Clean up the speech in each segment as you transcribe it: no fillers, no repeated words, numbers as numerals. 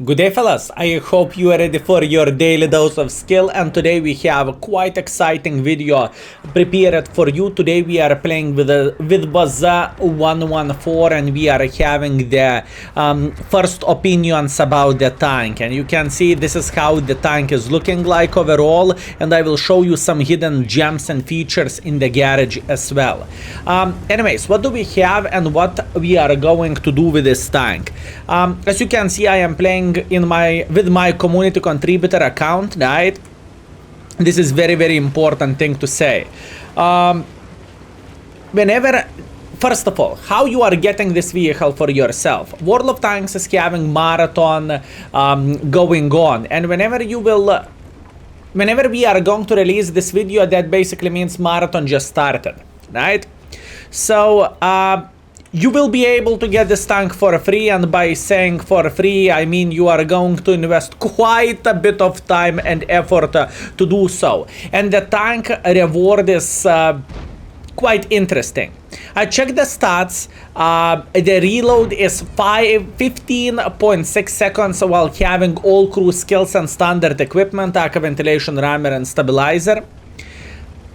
Good day fellas, I hope you are ready for your daily dose of skill, and today we have a quite exciting video prepared for you. Today we are playing with WZ-114 and we are having the first opinions about the tank, and you can see this is how the tank is looking like overall, and I will show you some hidden gems and features in the garage as well. Anyways, what do we have and what we are going to do with this tank? As you can see, I am playing with my community contributor account, right? This is very important thing to say. First of all, how you are getting this vehicle for yourself? World of Tanks is having marathon going on, and whenever we are going to release this video, that basically means marathon just started, right? So you will be able to get this tank for free, and by saying for free, I mean you are going to invest quite a bit of time and effort to do so. And the tank reward is quite interesting. I checked the stats. The reload is 15.6 seconds while having all crew skills and standard equipment, AK ventilation, rammer and stabilizer.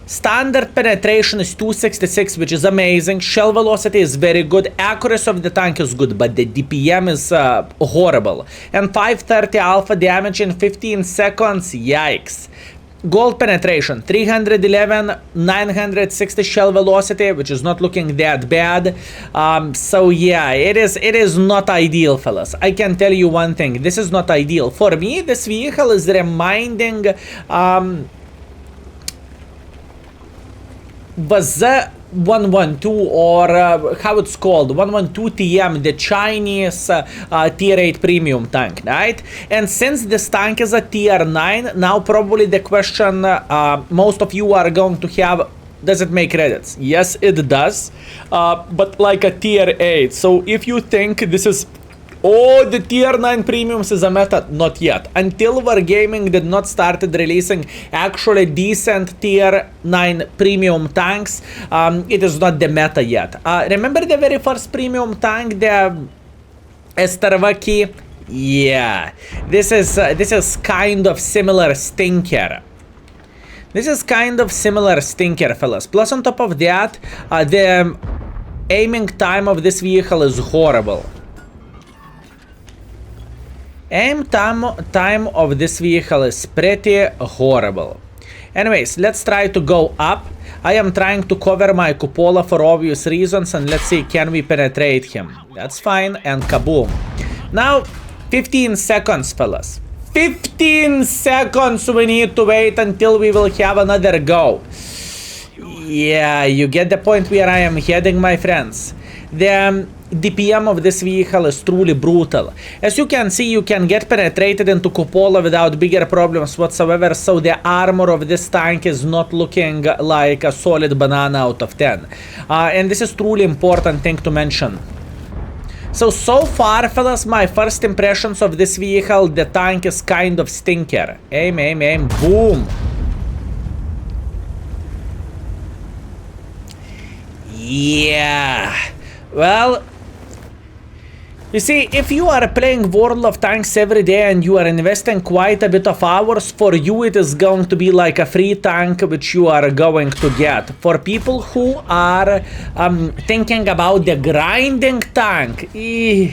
Standard penetration is 266, which is amazing. Shell velocity is very good. Accuracy of the tank is good, but the DPM is horrible. And 530 alpha damage in 15 seconds. Yikes. Gold penetration 311, 960 shell velocity, which is not looking that bad. So yeah, it is not ideal, fellas. I can tell you one thing, this is not ideal. For me, this vehicle is reminding WZ-112, or how it's called, 112 TM, the Chinese tier 8 premium tank, right? And since this tank is a tier 9, now probably the question most of you are going to have, does it make credits? Yes, it does, but like a tier 8. So if you think this is, oh, the tier 9 premiums is a meta, not yet. Until Wargaming did not started releasing actually decent tier 9 premium tanks, it is not the meta yet. Remember the very first premium tank, the Estervaki? Yeah, this is kind of similar stinker. This is kind of similar stinker, fellas. Plus on top of that, the aiming time of this vehicle is horrible. Aim time of this vehicle is pretty horrible. Anyways, let's try to go up. I am trying to cover my cupola for obvious reasons, and let's see, can we penetrate him? That's fine, and kaboom. Now, 15 seconds, fellas. 15 seconds we need to wait until we will have another go. Yeah, you get the point where I am heading, my friends. The DPM of this vehicle is truly brutal. As you can see, you can get penetrated into cupola without bigger problems whatsoever, so the armor of this tank is not looking like a solid banana out of 10. And this is truly important thing to mention. So far, fellas, my first impressions of this vehicle, the tank is kind of stinker. Aim, aim, aim, boom. Yeah. Well, you see, if you are playing World of Tanks every day and you are investing quite a bit of hours, for you it is going to be like a free tank which you are going to get. For people who are thinking about the grinding tank, do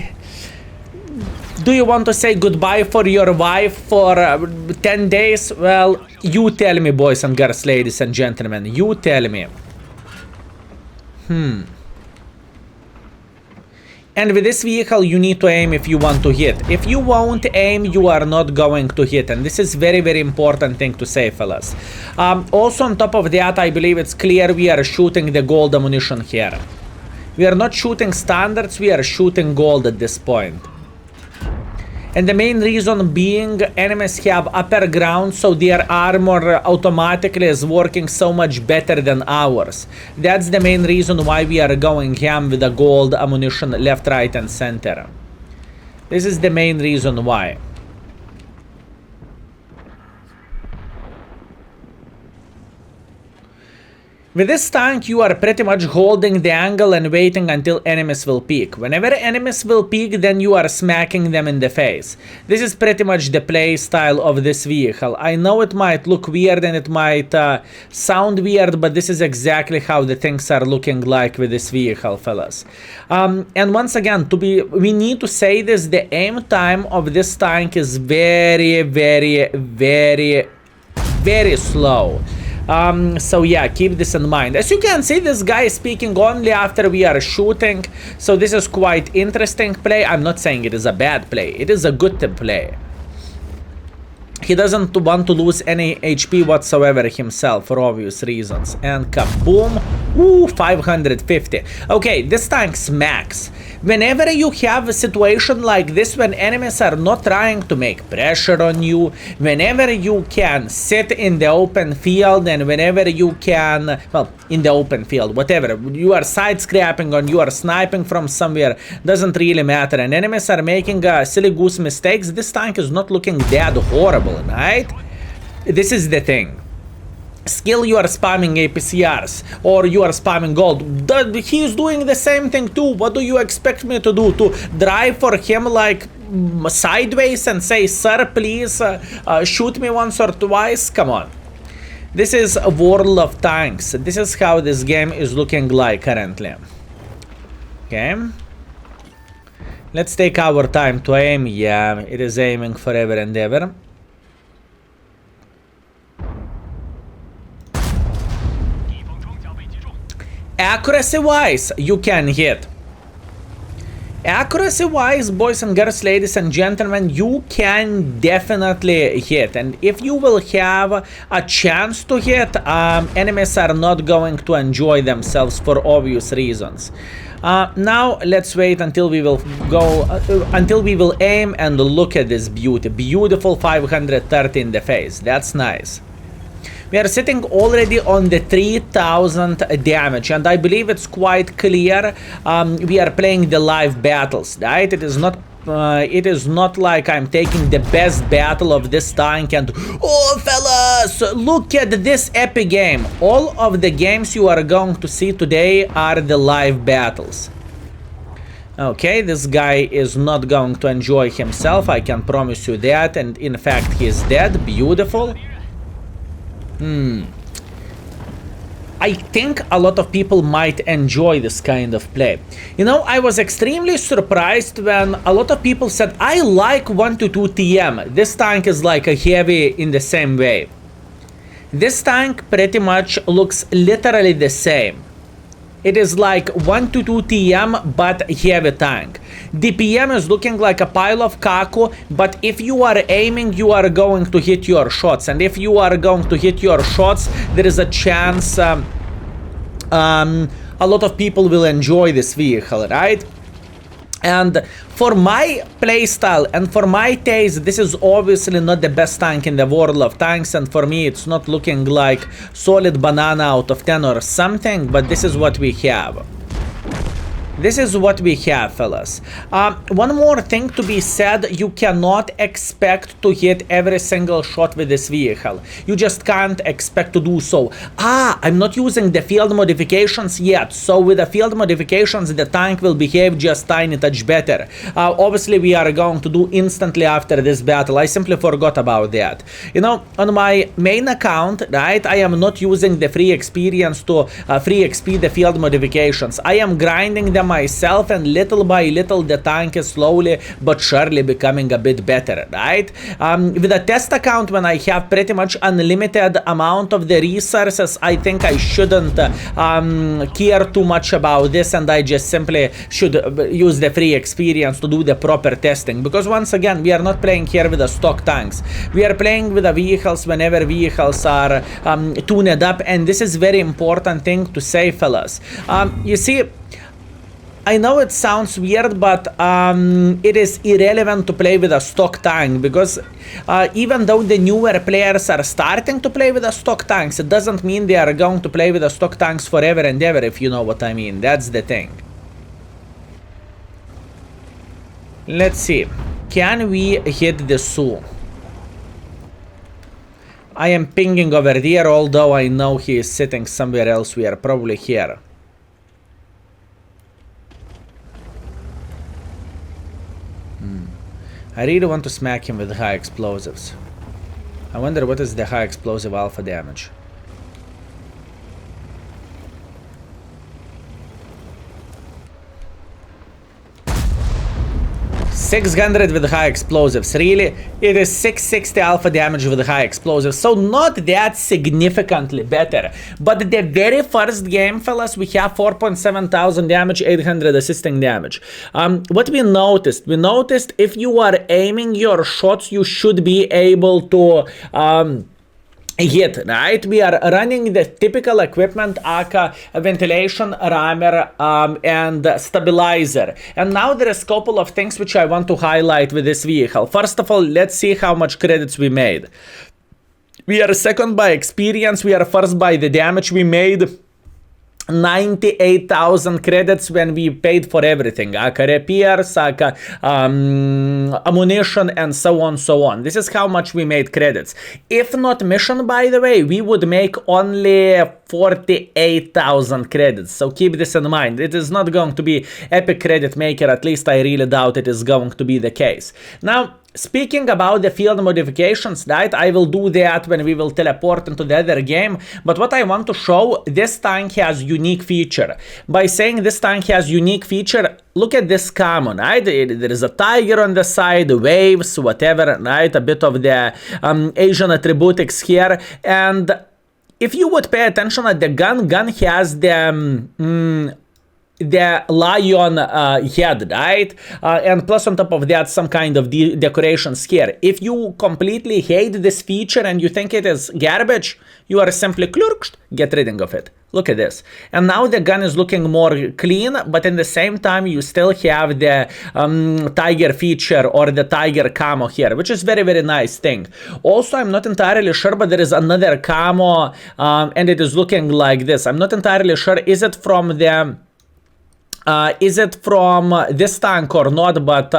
you want to say goodbye for your wife for 10 days? Well, you tell me, boys and girls, ladies and gentlemen, you tell me. And with this vehicle, you need to aim if you want to hit. If you won't aim, you are not going to hit. And this is very important thing to say, fellas. Also, on top of that, I believe it's clear we are shooting the gold ammunition here. We are not shooting standards, we are shooting gold at this point. And the main reason being, enemies have upper ground, so their armor automatically is working so much better than ours. That's the main reason why we are going ham with the gold ammunition left, right and center. This is the main reason why. With this tank, you are pretty much holding the angle and waiting until enemies will peek. Whenever enemies will peek, then you are smacking them in the face. This is pretty much the play style of this vehicle. I know it might look weird and it might sound weird, but this is exactly how the things are looking like with this vehicle, fellas. And once again, we need to say this, the aim time of this tank is very, very, very, very slow. So yeah, keep this in mind. As you can see, this guy is speaking only after we are shooting. So this is quite interesting play. I'm not saying it is a bad play. It is a good play. He doesn't want to lose any HP whatsoever himself for obvious reasons. And kaboom. Ooh, 550. Okay, this tank smacks. Whenever you have a situation like this, when enemies are not trying to make pressure on you, whenever you can sit in the open field, and whenever you can, well, in the open field, whatever, you are side scrapping or you are sniping from somewhere, doesn't really matter, and enemies are making silly goose mistakes, this tank is not looking that horrible, right? This is the thing. Skill, you are spamming APCRs, or you are spamming gold. He is doing the same thing too. What do you expect me to do? To drive for him like sideways and say, sir, please shoot me once or twice? Come on. This is a World of Tanks. This is how this game is looking like currently. Okay. Let's take our time to aim. Yeah, it is aiming forever and ever. Accuracy-wise, you can hit. Accuracy-wise, boys and girls, ladies and gentlemen, you can definitely hit. And if you will have a chance to hit, enemies are not going to enjoy themselves for obvious reasons. Now, let's wait until we will until we will aim and look at this beauty. Beautiful 530 in the face. That's nice. We are sitting already on the 3000 damage, and I believe it's quite clear we are playing the live battles, right? It is not like I'm taking the best battle of this tank and, oh fellas, look at this epic game. All of the games you are going to see today are the live battles. Okay, this guy is not going to enjoy himself, I can promise you that, and in fact he's dead. Beautiful. I think a lot of people might enjoy this kind of play. You know, I was extremely surprised when a lot of people said, I like 122 TM. This tank is like a heavy in the same way. This tank pretty much looks literally the same. It is like 122 TM but heavy tank. DPM is looking like a pile of kaku, but if you are aiming, you are going to hit your shots. And if you are going to hit your shots, there is a chance a lot of people will enjoy this vehicle, right? And for my playstyle and for my taste, this is obviously not the best tank in the World of Tanks, and for me it's not looking like solid banana out of 10 or something, but this is what we have. This is what we have, fellas. One more thing to be said, you cannot expect to hit every single shot with this vehicle. You just can't expect to do so. I'm not using the field modifications yet, so with the field modifications the tank will behave just tiny touch better. Obviously we are going to do instantly after this battle. I simply forgot about that. You know, on my main account, right, I am not using the free experience to free XP the field modifications. I am grinding them myself, and little by little the tank is slowly but surely becoming a bit better, right? With a test account, when I have pretty much unlimited amount of the resources, I think I shouldn't care too much about this, and I just simply should use the free experience to do the proper testing, because once again we are not playing here with the stock tanks. We are playing with the vehicles whenever vehicles are tuned up, and this is very important thing to say, fellas. You see, I know it sounds weird, but it is irrelevant to play with a stock tank, because even though the newer players are starting to play with the stock tanks, it doesn't mean they are going to play with the stock tanks forever and ever, if you know what I mean. That's the thing. Let's see. Can we hit the Sioux? I am pinging over there, although I know he is sitting somewhere else. We are probably here. I really want to smack him with high explosives. I wonder what is the high explosive alpha damage. 600 with high explosives. Really, it is 660 alpha damage with high explosives, so not that significantly better. But the very first game, fellas, we have 4.7 thousand damage, 800 assisting damage. What we noticed if you are aiming your shots, you should be able to hit, right? We are running the typical equipment, aka ventilation, rammer, and stabilizer. And now there is a couple of things which I want to highlight with this vehicle. First of all, let's see how much credits we made. We are second by experience, we are first by the damage. We made 98,000 credits when we paid for everything, aka repairs, aka ammunition, and so on. This is how much we made credits. If not mission, by the way, we would make only 48,000 credits, so keep this in mind. It is not going to be epic credit maker, at least I really doubt it is going to be the case. Now, speaking about the field modifications, right, I will do that when we will teleport into the other game, but what I want to show, this tank has unique feature. By saying this tank has unique feature, look at this common, right? There is a tiger on the side, waves, whatever, right? A bit of the Asian attributics here, and if you would pay attention at the gun has the lion head, right? And plus on top of that, some kind of decorations here. If you completely hate this feature and you think it is garbage, you are simply get rid of it. Look at this. And now the gun is looking more clean, but in the same time, you still have the tiger feature or the tiger camo here, which is very, very nice thing. Also, I'm not entirely sure, but there is another camo and it is looking like this. I'm not entirely sure, is it from this tank or not, but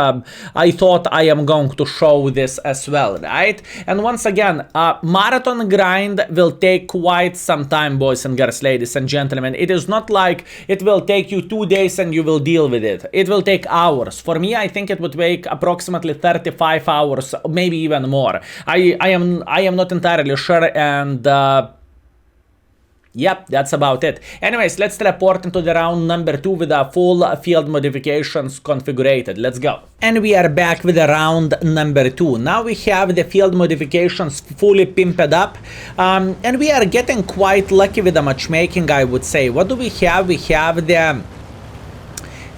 I thought I am going to show this as well, right? And once again, marathon grind will take quite some time, boys and girls, ladies and gentlemen. It is not like it will take you 2 days and you will deal with it. It will take hours. For me, I think it would take approximately 35 hours, maybe even more. I am not entirely sure, and yep, that's about it. Anyways, let's teleport into the round number 2 with our full field modifications configured. Let's go. And we are back with the round number 2. Now we have the field modifications fully pimped up. And we are getting quite lucky with the matchmaking, I would say. What do we have? We have the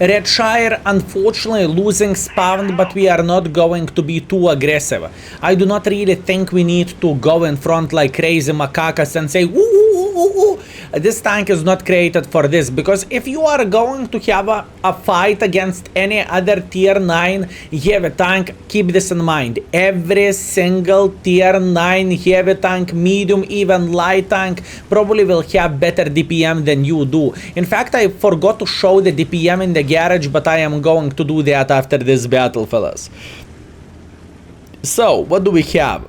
Redshire, unfortunately losing spawn, but we are not going to be too aggressive. I do not really think we need to go in front like crazy macacas and say, ooh, ooh, ooh, ooh. This tank is not created for this, because if you are going to have a fight against any other tier 9 heavy tank, keep this in mind. Every single tier 9 heavy tank, medium, even light tank probably will have better DPM than you do. In fact, I forgot to show the DPM in the garage, but I am going to do that after this battle, fellas. So, what do we have?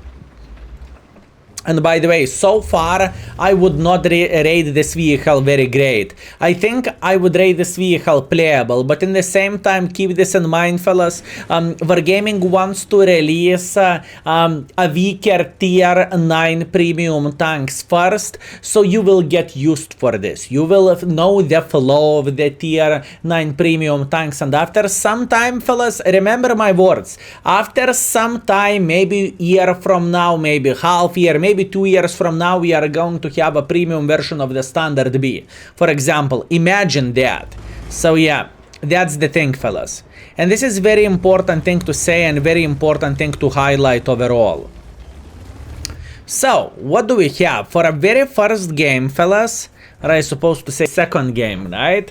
And by the way, so far, I would not rate this vehicle very great. I think I would rate this vehicle playable, but in the same time, keep this in mind, fellas. Wargaming wants to release a weaker tier 9 premium tanks first, so you will get used for this. You will know the flow of the tier 9 premium tanks, and after some time, fellas, remember my words. After some time, maybe a year from now, maybe half year, maybe 2 years from now, we are going to have a premium version of the standard B, for example. Imagine that. So yeah, that's the thing, fellas. And this is very important thing to say and very important thing to highlight overall. So, what do we have? For a very first game, fellas, or I supposed to say second game, right?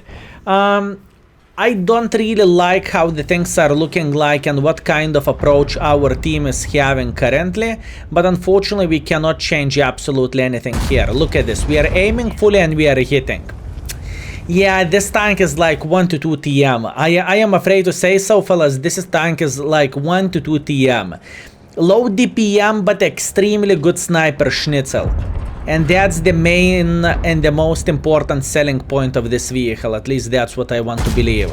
I don't really like how the things are looking like and what kind of approach our team is having currently, but unfortunately we cannot change absolutely anything here. Look at this, we are aiming fully and we are hitting. Yeah, this tank is like 1 to 2 TM. I am afraid to say so, fellas, this tank is like 1 to 2 TM. Low DPM, but extremely good sniper schnitzel. And that's the main and the most important selling point of this vehicle. At least that's what I want to believe.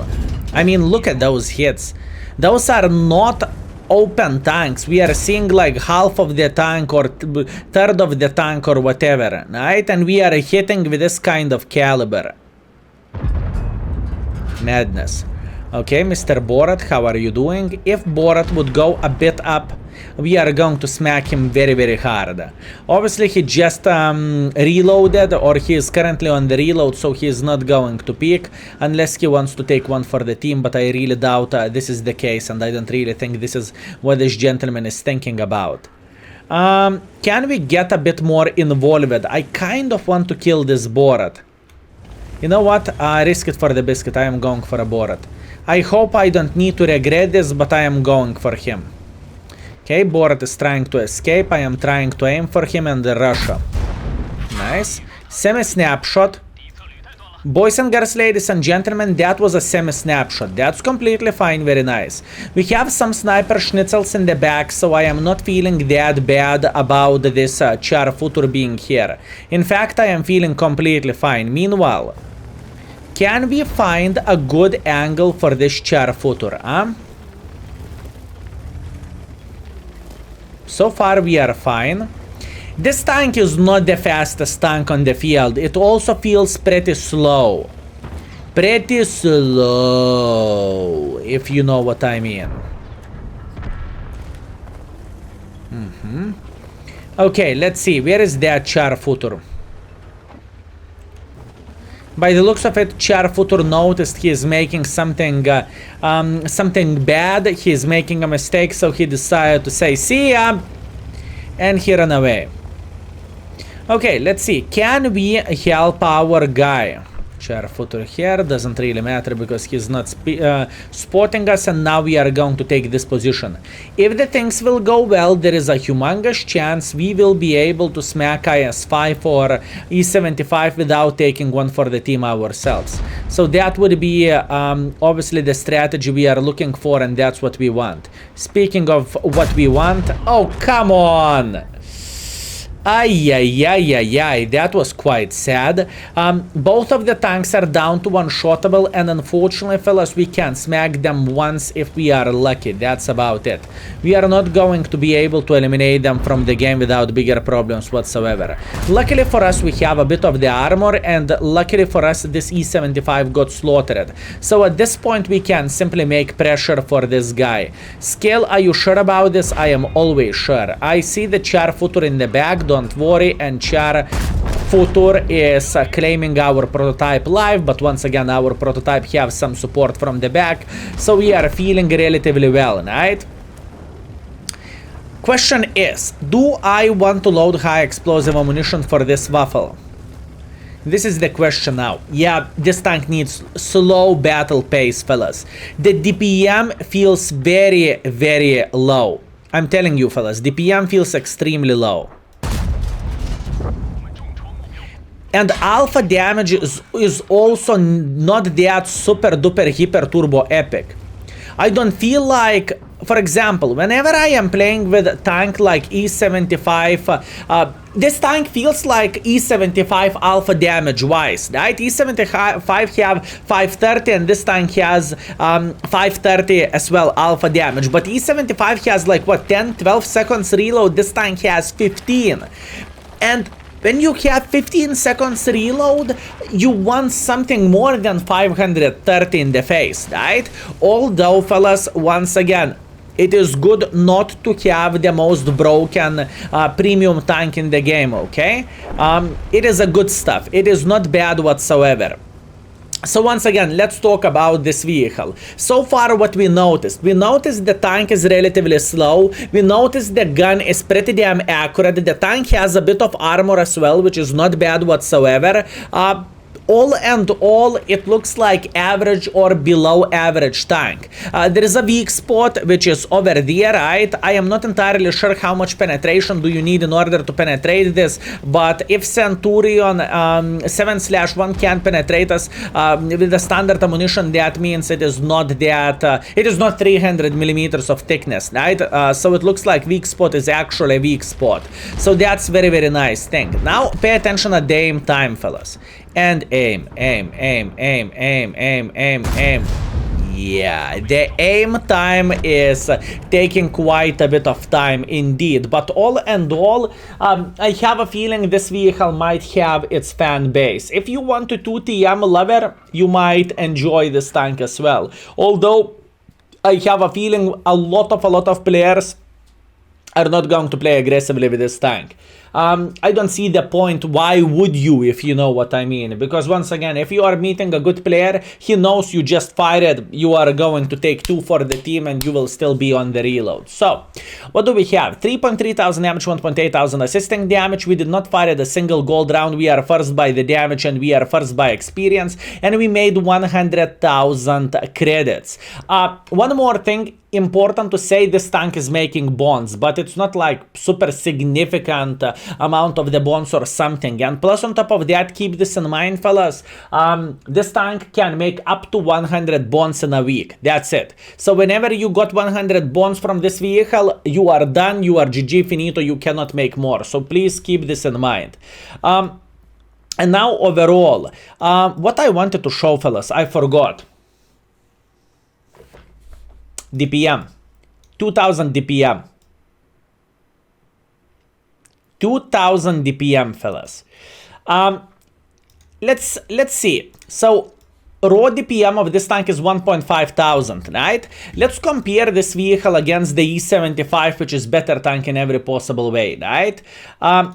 I mean, look at those hits. Those are not open tanks. We are seeing like half of the tank or third of the tank or whatever, right? And we are hitting with this kind of caliber. Madness. Okay, Mr. Borat, how are you doing? If Borat would go a bit up, we are going to smack him very, very hard. Obviously, he just reloaded, or he is currently on the reload, so he is not going to peek unless he wants to take one for the team, but I really doubt this is the case, and I don't really think this is what this gentleman is thinking about. Can we get a bit more involved? I kind of want to kill this Borat. You know what? Risk it for the biscuit. I am going for a Borat. I hope I don't need to regret this, but I am going for him. Okay, Borat is trying to escape. I am trying to aim for him and rush him. Nice. Semi-snapshot. Boys and girls, ladies and gentlemen, that was a semi-snapshot. That's completely fine, very nice. We have some sniper schnitzels in the back, so I am not feeling that bad about this char futur being here. In fact, I am feeling completely fine. Meanwhile, can we find a good angle for this char futur, huh? So far we are fine. This tank is not the fastest tank on the field. It also feels pretty slow. Pretty slow, if you know what I mean. Okay, let's see. Where is that char futur? By the looks of it, char futur noticed he is making something something bad. He is making a mistake, so he decided to say, see ya, and he ran away. Okay, let's see. Can we help our guy? Char futur here doesn't really matter because he's not spotting us, and now we are going to take this position. If the things will go well, there is a humongous chance we will be able to smack IS-5 or E-75 without taking one for the team ourselves. So that would be obviously the strategy we are looking for, and that's what we want. Speaking of what we want, oh, come on! Ay, that was quite sad. Both of the tanks are down to one-shottable, and unfortunately, fellas, we can smack them once if we are lucky. That's about it. We are not going to be able to eliminate them from the game without bigger problems whatsoever. Luckily for us, we have a bit of the armor, and luckily for us, this E-75 got slaughtered. So at this point, we can simply make pressure for this guy. Skill, are you sure about this? I am always sure. I see the char futur in the back. Don't worry, and char futur is claiming our prototype live, but once again our prototype has some support from the back, so we are feeling relatively well, right? Question is, do I want to load high explosive ammunition for this waffle? This is the question now. Yeah, this tank needs slow battle pace, fellas. The DPM feels very, very low. I'm telling you, fellas, DPM feels extremely low. And alpha damage is also not that super duper hyper turbo epic. I don't feel like, for example, whenever I am playing with a tank like E-75, this tank feels like E-75 alpha damage wise, right? E-75 have 530 and this tank has 530 as well alpha damage, but E-75 has like what, 10-12 seconds reload, this tank has 15. And when you have 15 seconds reload, you want something more than 530 in the face, right? Although, fellas, once again, it is good not to have the most broken premium tank in the game, okay? It is a good stuff. It is not bad whatsoever. So once again, let's talk about this vehicle. So far what we noticed the tank is relatively slow. We noticed the gun is pretty damn accurate. The tank has a bit of armor as well, which is not bad whatsoever. all and all, it looks like average or below average tank. There is a weak spot which is over there, right? I am not entirely sure how much penetration do you need in order to penetrate this, but if Centurion 7/1 can penetrate us with the standard ammunition, that means it is not that it is not 300 millimeters of thickness, right? So it looks like weak spot is actually a weak spot. So that's very, very nice thing. Now pay attention at the aim time, fellas. And aim. Yeah, the aim time is taking quite a bit of time indeed. But all and all, I have a feeling this vehicle might have its fan base. If you want to 2TM lover, you might enjoy this tank as well. Although I have a feeling a lot of players are not going to play aggressively with this tank. I don't see the point. Why would you, if you know what I mean? Because once again, if you are meeting a good player, he knows you just fired, you are going to take 2 for the team and you will still be on the reload. So, what do we have? 3.3 thousand damage, 1.8 thousand assisting damage. We did not fire a single gold round. We are first by the damage and we are first by experience. And we made 100,000 credits. One more thing. Important to say, this tank is making bonds, but it's not like super significant amount of the bonds or something. And plus on top of that, keep this in mind, fellas, this tank can make up to 100 bonds in a week. That's it. So whenever you got 100 bonds from this vehicle, you are done, you are GG finito, you cannot make more. So please keep this in mind. And now overall, what I wanted to show, fellas, I forgot. DPM, 2000 DPM, 2000 DPM, fellas. Let's see. So raw DPM of this tank is 1.5 thousand, right? Let's compare this vehicle against the E75, which is better tank in every possible way, right?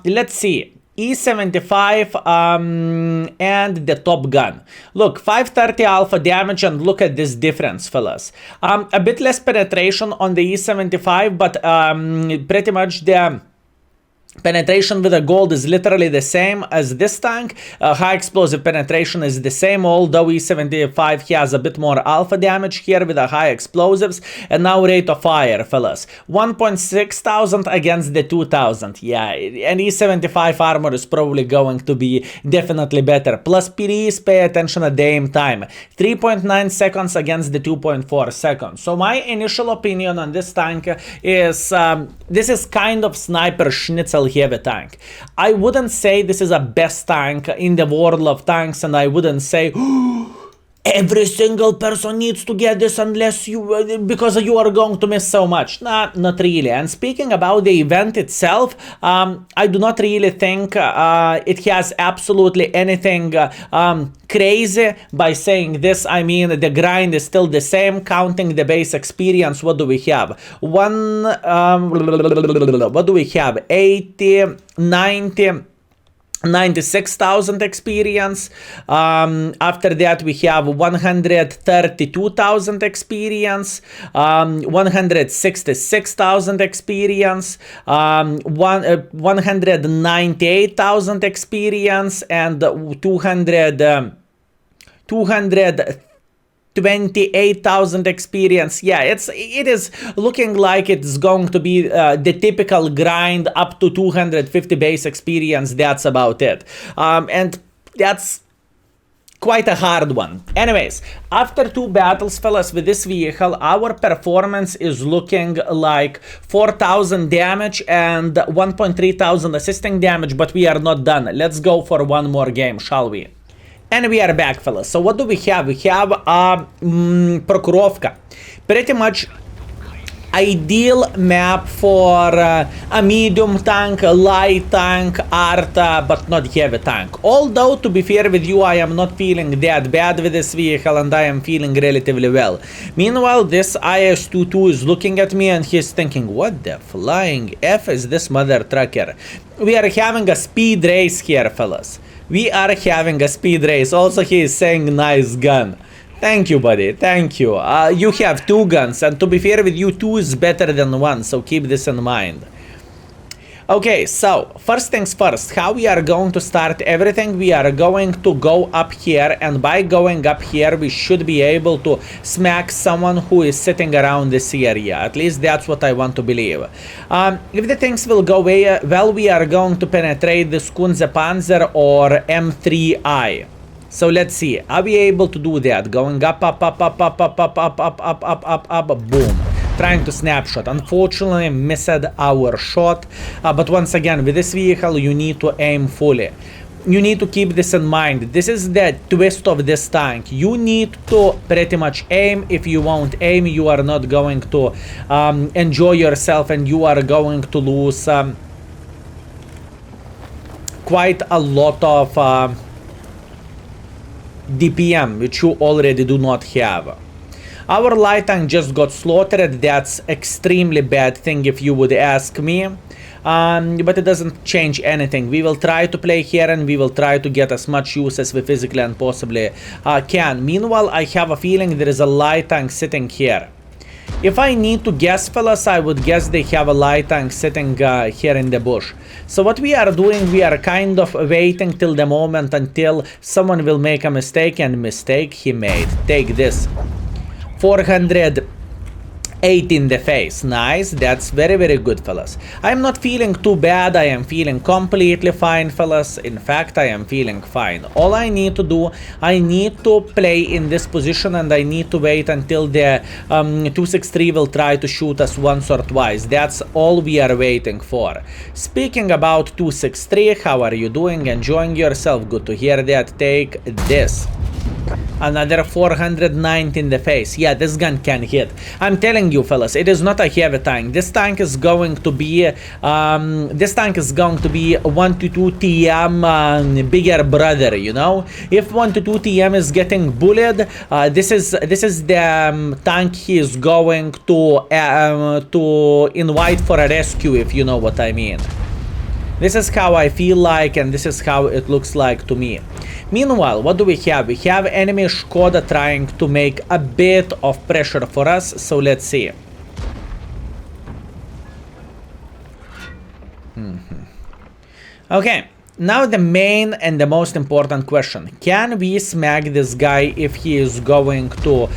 Let's see. E75 and the Top Gun. Look, 530 alpha damage, and look at this difference, fellas. A bit less penetration on the E75, but pretty much the penetration with the gold is literally the same as this tank. High explosive penetration is the same, although E75 has a bit more alpha damage here with the high explosives. And now rate of fire, fellas. 1.6 thousand against the 2000. Yeah, and E75 armor is probably going to be definitely better. Plus PDs, pay attention at the aim time. 3.9 seconds against the 2.4 seconds. So my initial opinion on this tank is this is kind of sniper schnitzel heavy tank. I wouldn't say this is a best tank in the world of tanks, and I wouldn't say every single person needs to get this unless you, because you are going to miss so much. Nah, not really. And speaking about the event itself, I do not really think it has absolutely anything crazy. By saying this, I mean the grind is still the same. Counting the base experience, what do we have? What do we have? 80, 90... 96,000 experience. After that we have 132,000 experience, 166,000 experience, 198,000 experience, and 228,000 experience. Yeah, it is looking like it's going to be the typical grind up to 250 base experience. That's about it. And that's quite a hard one. Anyways, after 2 battles, fellas, with this vehicle, our performance is looking like 4,000 damage and 1.3 thousand assisting damage, but we are not done. Let's go for one more game, shall we? And we are back, fellas. So what do we have? We have Prokhorovka. Pretty much ideal map for a medium tank, a light tank, Arta, but not heavy tank. Although, to be fair with you, I am not feeling that bad with this vehicle and I am feeling relatively well. Meanwhile, this IS-22 is looking at me and he's thinking, what the flying F is this mother trucker? We are having a speed race here, fellas. We are having a speed race. Also, he is saying nice gun. Thank you, buddy. Thank you. You have 2 guns, and to be fair with you, 2 is better than 1, so keep this in mind. Okay, so first things first, how we are going to start everything, we are going to go up here, and by going up here we should be able to smack someone who is sitting around this area. At least that's what I want to believe. If the things will go well, we are going to penetrate this Kunze Panzer or M3I. So let's see, are we able to do that? Going up, up, up, up, up, up, up, up, up, up, up, up, up, boom. Trying to snapshot. Unfortunately, missed our shot. But once again, with this vehicle, you need to aim fully. You need to keep this in mind. This is the twist of this tank. You need to pretty much aim. If you won't aim, you are not going to enjoy yourself, and you are going to lose quite a lot of DPM, which you already do not have. Our light tank just got slaughtered. That's extremely bad thing if you would ask me. But it doesn't change anything. We will try to play here, and we will try to get as much use as we physically and possibly can. Meanwhile, I have a feeling there is a light tank sitting here. If I need to guess, fellas, I would guess they have a light tank sitting here in the bush. So what we are doing, we are kind of waiting till the moment until someone will make a mistake, and mistake he made. Take this. 408 in the face. Nice. That's very, very good, fellas. I'm not feeling too bad. I am feeling completely fine, fellas. In fact, I am feeling fine. All I need to do, I need to play in this position, and I need to wait until the 263 will try to shoot us once or twice. That's all we are waiting for. Speaking about 263, how are you doing? Enjoying yourself? Good to hear that. Take this. Another 490 in the face. Yeah, this gun can hit. I'm telling you, fellas, it is not a heavy tank. This tank is going to be 122 TM bigger brother, you know. If 122 TM is getting bullied, this is the tank he is going to invite for a rescue, if you know what I mean. This is how I feel like, and this is how it looks like to me. Meanwhile, what do we have? We have enemy Skoda trying to make a bit of pressure for us, so let's see. Okay, now the main and the most important question. Can we smack this guy if he is going to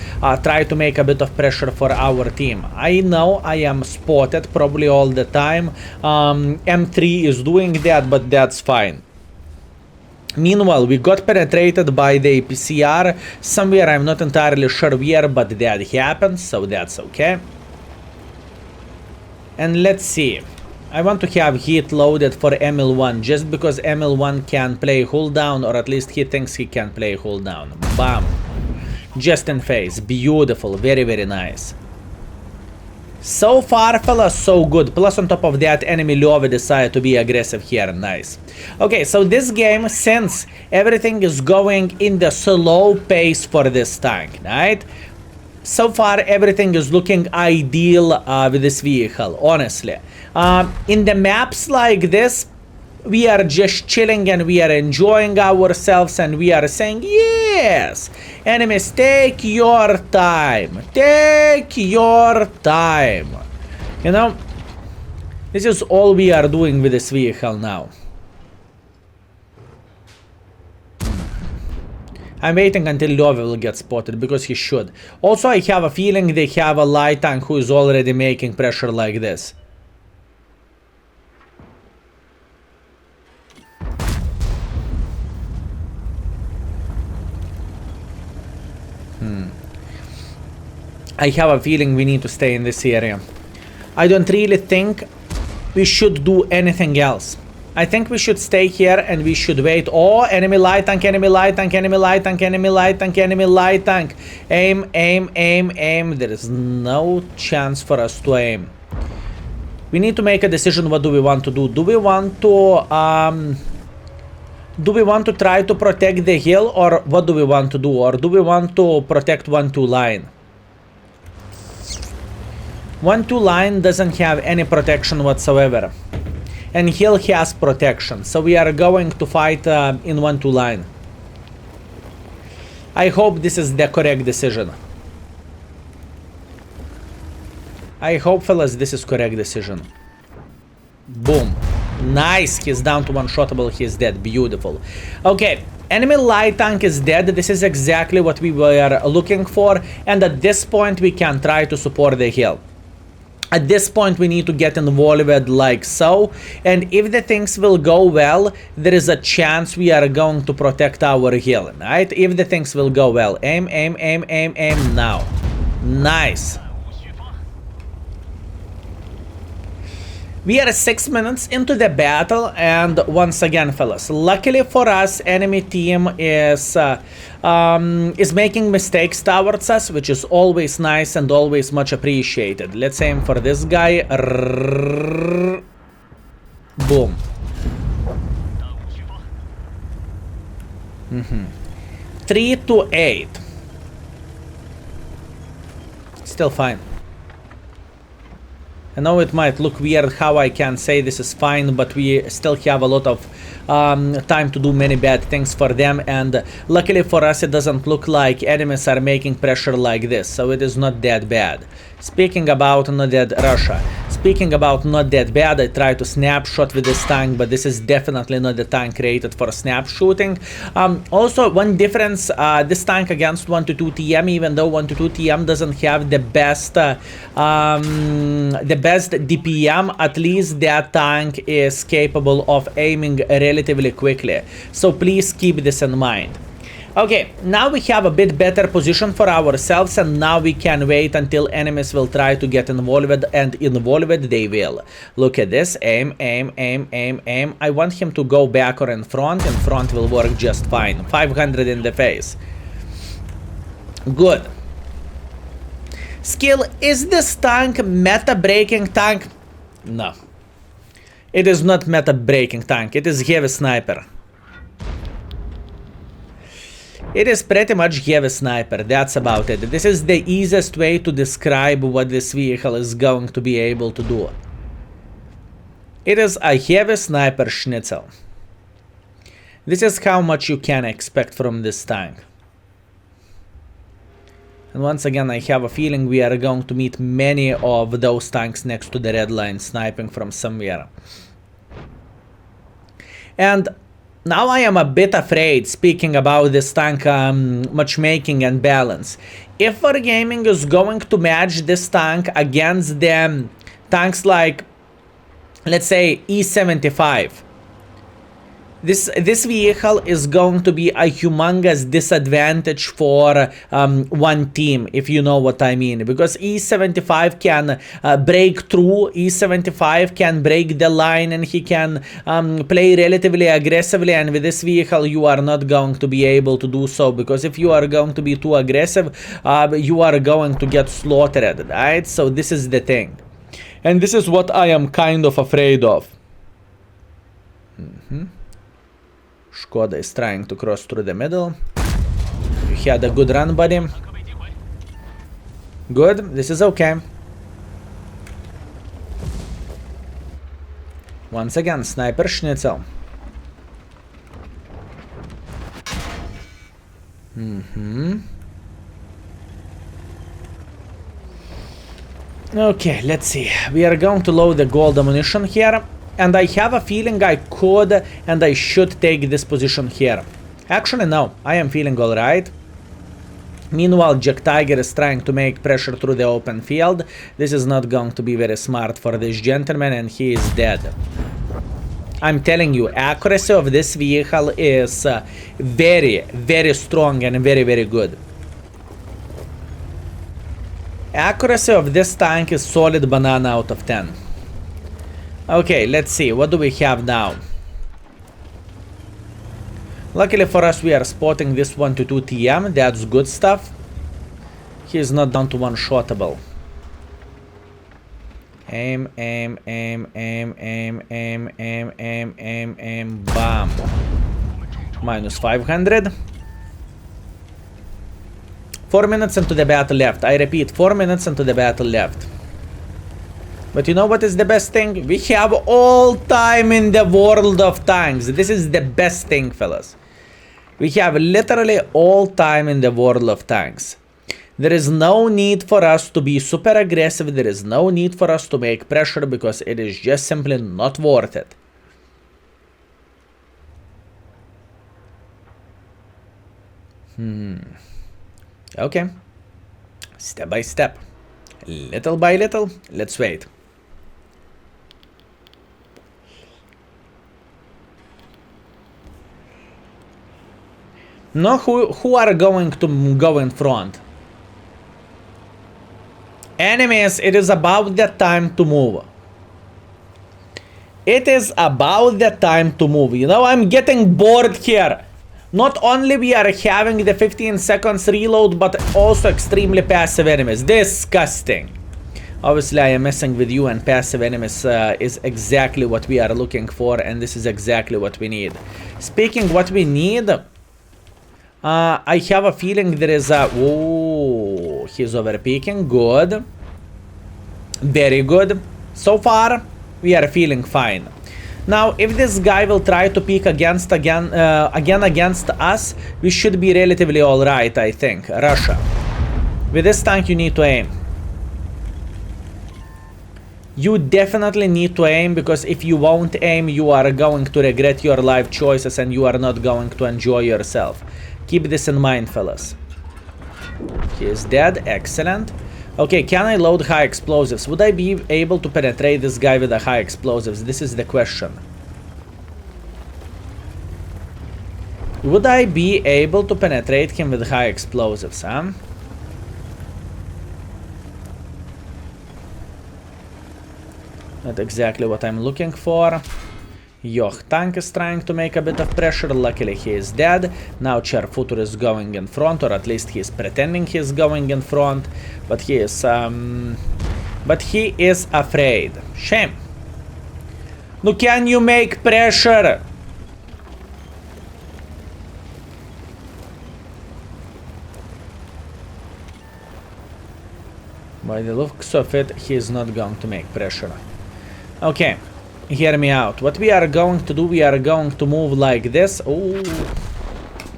try to make a bit of pressure for our team? I know I am spotted probably all the time. M3 is doing that, but that's fine. Meanwhile, we got penetrated by the PCR somewhere. I'm not entirely sure where, but that happened, so that's okay. And let's see. I want to have heat loaded for ML1, just because ML1 can play hold down, or at least he thinks he can play hold down. Bam. Just in face. Beautiful. Very, very nice. So far, fellas, so good. Plus, on top of that, enemy Love decided to be aggressive here. Nice. Okay, so this game, since everything is going in the slow pace for this tank, right? So far, everything is looking ideal with this vehicle, honestly. In the maps like this, we are just chilling and we are enjoying ourselves, and we are saying, yes, enemies, take your time. Take your time. You know, this is all we are doing with this vehicle now. I'm waiting until Love will get spotted, because he should. Also, I have a feeling they have a light tank who is already making pressure like this. I have a feeling we need to stay in this area. I don't really think we should do anything else. I think we should stay here and we should wait. Oh, enemy light tank, enemy light tank, enemy light tank, enemy light tank, enemy light tank. Aim, aim, aim, aim. There is no chance for us to aim. We need to make a decision. What do we want to do? Do we want to try to protect the hill, or what do we want to do? Or do we want to protect 1-2 line? 1-2 line doesn't have any protection whatsoever. And hill has protection. So we are going to fight in 1-2 line. I hope this is the correct decision. I hope, fellas, this is correct decision. Boom. Nice, he's down to one-shottable, he's dead, beautiful. Okay, enemy light tank is dead, this is exactly what we were looking for, and at this point we can try to support the hill. At this point we need to get involved like so, and if the things will go well, there is a chance we are going to protect our hill, right? If the things will go well. Aim, aim, aim, aim, aim now. Nice. We are 6 minutes into the battle, and once again, fellas, luckily for us, enemy team is making mistakes towards us, which is always nice and always much appreciated. Let's aim for this guy. Boom. 3 to 8. Still fine. I know it might look weird how I can say this is fine, but we still have a lot of time to do many bad things for them, and luckily for us it doesn't look like enemies are making pressure like this, so it is not that bad. Speaking about not that Russia, speaking about not that bad, I try to snapshot with this tank, but this is definitely not the tank rated for snap shooting. Also, one difference, this tank against 122 TM, even though 122 TM doesn't have the best DPM, at least that tank is capable of aiming relatively quickly. So please keep this in mind. Okay, now we have a bit better position for ourselves, and now we can wait until enemies will try to get involved, and involved they will. Look at this. Aim, aim, aim, aim, aim. I want him to go back or in front. In front will work just fine. 500 in the face. Good. Skill, is this tank meta-breaking tank? No. It is not meta-breaking tank. It is heavy sniper. It is pretty much heavy sniper, that's about it. This is the easiest way to describe what this vehicle is going to be able to do. It is a heavy sniper schnitzel. This is how much you can expect from this tank. And once again, I have a feeling we are going to meet many of those tanks next to the red line sniping from somewhere. And now I am a bit afraid, speaking about this tank matchmaking and balance. If Wargaming is going to match this tank against the tanks like, let's say, E75, this vehicle is going to be a humongous disadvantage for one team, if you know what I mean. Because E75 can break through, E75 can break the line, and he can play relatively aggressively, and with this vehicle you are not going to be able to do so, because if you are going to be too aggressive, you are going to get slaughtered, right? So this is the thing. And this is what I am kind of afraid of. Skoda is trying to cross through the middle. You had a good run, buddy. Good, this is okay. Once again, sniper schnitzel. Okay, let's see. We are going to load the gold ammunition here. And I have a feeling I could and I should take this position here. Actually, no, I am feeling alright. Meanwhile, Jack Tiger is trying to make pressure through the open field. This is not going to be very smart for this gentleman, and he is dead. I'm telling you, accuracy of this vehicle is very, very strong and very, very good. Accuracy of this tank is solid banana out of 10. Okay, let's see, what do we have now? Luckily for us, we are spotting this 122 TM, that's good stuff. He is not down to one-shottable. Aim, aim, aim, aim, aim, aim, aim, aim, aim, aim, bam. Minus 500. 4 minutes into the battle left. I repeat, 4 minutes into the battle left. But you know what is the best thing? We have all time in the world of tanks. This is the best thing, fellas. We have literally all time in the world of tanks. There is no need for us to be super aggressive. There is no need for us to make pressure, because it is just simply not worth it. Okay. Step by step. Little by little. Let's wait. No, who are going to go in front? Enemies, it is about the time to move. It is about the time to move. You know, I'm getting bored here. Not only we are having the 15 seconds reload, but also extremely passive enemies. Disgusting. Obviously, I am messing with you, and passive enemies is exactly what we are looking for, and this is exactly what we need. Speaking what we need, I have a feeling there is a... Oh, he's overpeaking. Good. Very good. So far, we are feeling fine. Now, if this guy will try to peek again against us, we should be relatively alright, I think. Russia. With this tank, you need to aim. You definitely need to aim, because if you won't aim, you are going to regret your life choices and you are not going to enjoy yourself. Keep this in mind, fellas. He is dead. Excellent. Okay, can I load high explosives? Would I be able to penetrate this guy with the high explosives? This is the question. Would I be able to penetrate him with high explosives, huh? Not exactly what I'm looking for. Your tank is trying to make a bit of pressure. Luckily, he is dead. Now Charfutur is going in front, or at least he is pretending he is going in front. But he is afraid. Shame. No, can you make pressure? By the looks of it, he is not going to make pressure. Okay. Hear me out. What we are going to do, we are going to move like this. Oh,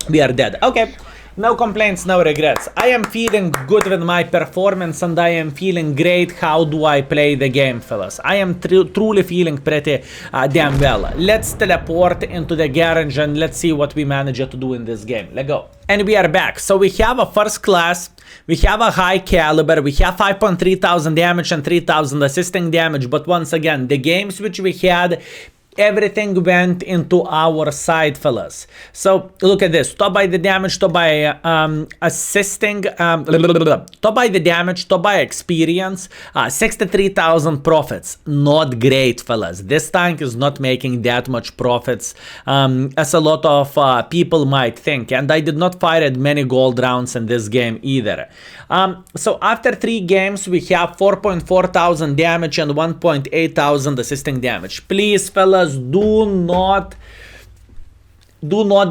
we are dead. Okay. No complaints, no regrets. I am feeling good with my performance and I am feeling great. How do I play the game, fellas? I am truly feeling pretty damn well. Let's teleport into the garage and let's see what we manage to do in this game. Let's go. And we are back. So we have a first class, we have a high caliber, we have 5.3 thousand damage and 3,000 assisting damage. But once again, the games which we had, everything went into our side, fellas. So look at this. Top by the damage, top by assisting, top by the damage, top by experience, 63,000 profits. Not great, fellas. This tank is not making that much profits as a lot of people might think. And I did not fire at many gold rounds in this game either. So after 3 games, we have 4.4 thousand damage and 1.8 thousand assisting damage. Please, fellas, do not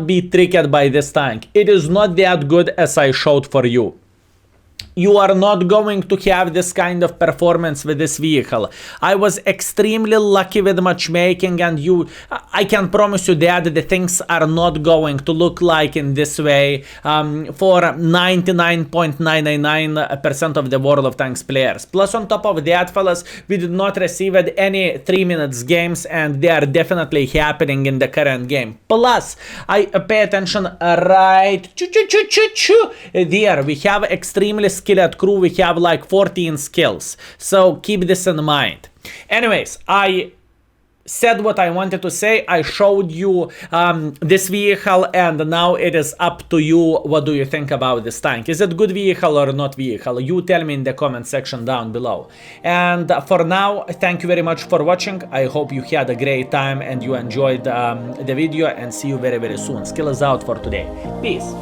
be tricked by this tank. It is not that good as I showed for you. You are not going to have this kind of performance with this vehicle. I was extremely lucky with matchmaking, and I can promise you that the things are not going to look like in this way for 99.999% of the World of Tanks players. Plus, on top of that, fellas, we did not receive any 3 minutes games, and they are definitely happening in the current game. Plus, I pay attention right there. We have extremely skilled crew. We have like 14 skills, so keep this in mind. Anyways, I said what I wanted to say. I showed you this vehicle, and now it is up to you. What do you think about this tank? Is it good vehicle or not vehicle? You tell me in the comment section down below. And for now, thank you very much for watching. I hope you had a great time and you enjoyed the video, and see you very, very soon. Skill is out for today. Peace.